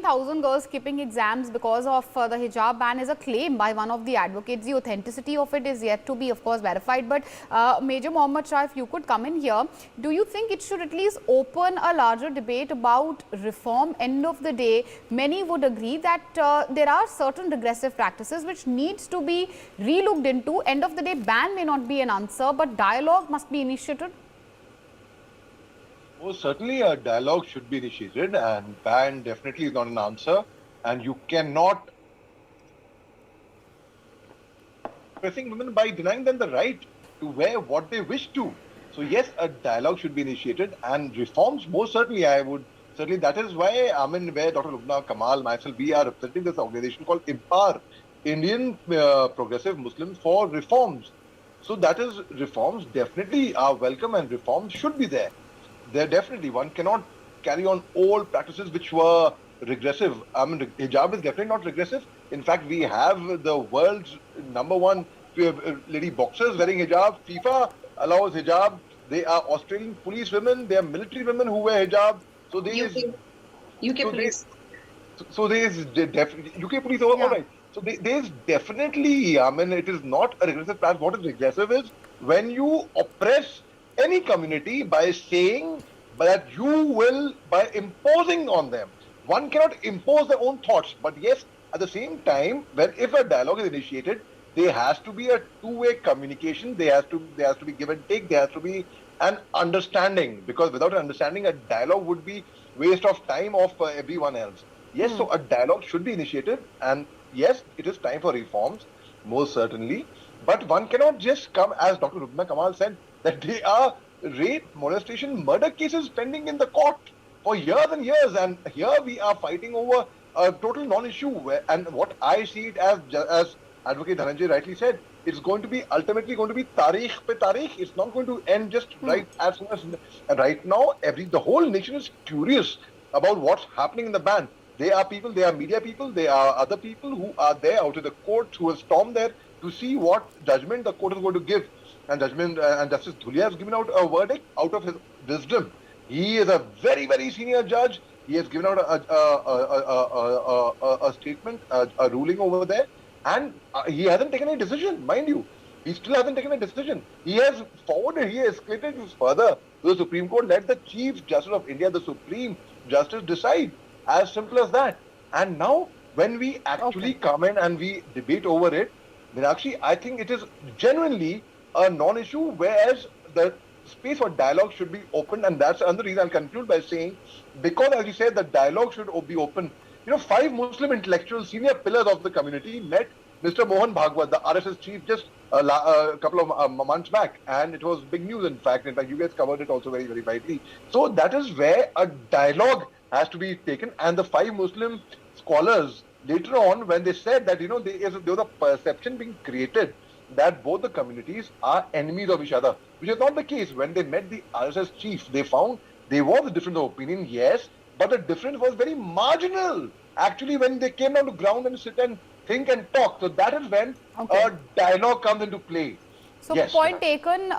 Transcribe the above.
15,000 girls skipping exams because of the hijab ban is a claim by one of the advocates. The authenticity of it is yet to be, of course, verified. But Major Mohommed Shah, if you could come in here, do you think it should at least open a larger debate about reform? End of the day, many would agree that there are certain regressive practices which needs to be relooked into. End of the day, ban may not be an answer, but dialogue must be initiated. Oh, certainly a dialogue should be initiated, and ban definitely is not an answer. And you cannot pressing women by denying them the right to wear what they wish to. So yes, a dialogue should be initiated, and reforms most certainly. I would certainly, that is why where Dr. Lubna Kamal, myself, we are representing this organization called IMPAR, Indian Progressive Muslims for Reforms. So that is, reforms definitely are welcome, and reforms should be there. There definitely, one cannot carry on old practices which were regressive. Hijab is definitely not regressive. In fact, we have the world's #1 lady boxers wearing hijab. FIFA allows hijab. They are Australian police women. They are military women who wear hijab. So there is UK police. So there is definitely UK police. All right. So there is definitely. It is not a regressive practice. What is regressive is when you oppress any community by saying that you will, by imposing on them. One cannot impose their own thoughts, but yes, at the same time, if a dialogue is initiated, there has to be a two-way communication. There has to be give and take. There has to be an understanding, because without an understanding, a dialogue would be waste of time of everyone else. Yes, so a dialogue should be initiated, and yes, it is time for reforms, most certainly. But one cannot just come, as Dr. Rubna Kamal said, that there are rape, molestation, murder cases pending in the court for years and years, and here we are fighting over a total non-issue. And what I see it as Advocate Dhananjay rightly said, it's going to be ultimately going to be tarikh pe tarikh. It's not going to end just right as soon as. And right now, the whole nation is curious about what's happening in the ban. There are people, there are media people, there are other people who are there out of the court who have stormed there to see what judgment the court is going to give. And Justice Dhulia has given out a verdict out of his wisdom. He is a very, very senior judge. He has given out a statement, a ruling over there, and he hasn't taken any decision, mind you. He still hasn't taken a decision. He has forwarded, he has escalated this further to the Supreme Court. Let the Chief Justice of India, the Supreme Justice, decide. As simple as that. And now, when we actually come in and we debate over it, Meenakshi, I think it is genuinely a non-issue, whereas the space for dialogue should be open, and that's another reason I'll conclude by saying, because as you said, the dialogue should be open. 5 Muslim intellectuals, senior pillars of the community, met Mr. Mohan Bhagwat, the RSS chief, just a couple of months back, and it was big news. In fact, you guys covered it also very, very widely. So that is where a dialogue has to be taken, and the 5 Muslim scholars later on, when they said that there was a perception being created that both the communities are enemies of each other, which is not the case. When they met the RSS chief, they found there was a difference of opinion, yes, but the difference was very marginal. Actually, when they came down to ground and sit and think and talk, so that is when a dialogue comes into play. So, yes, point taken.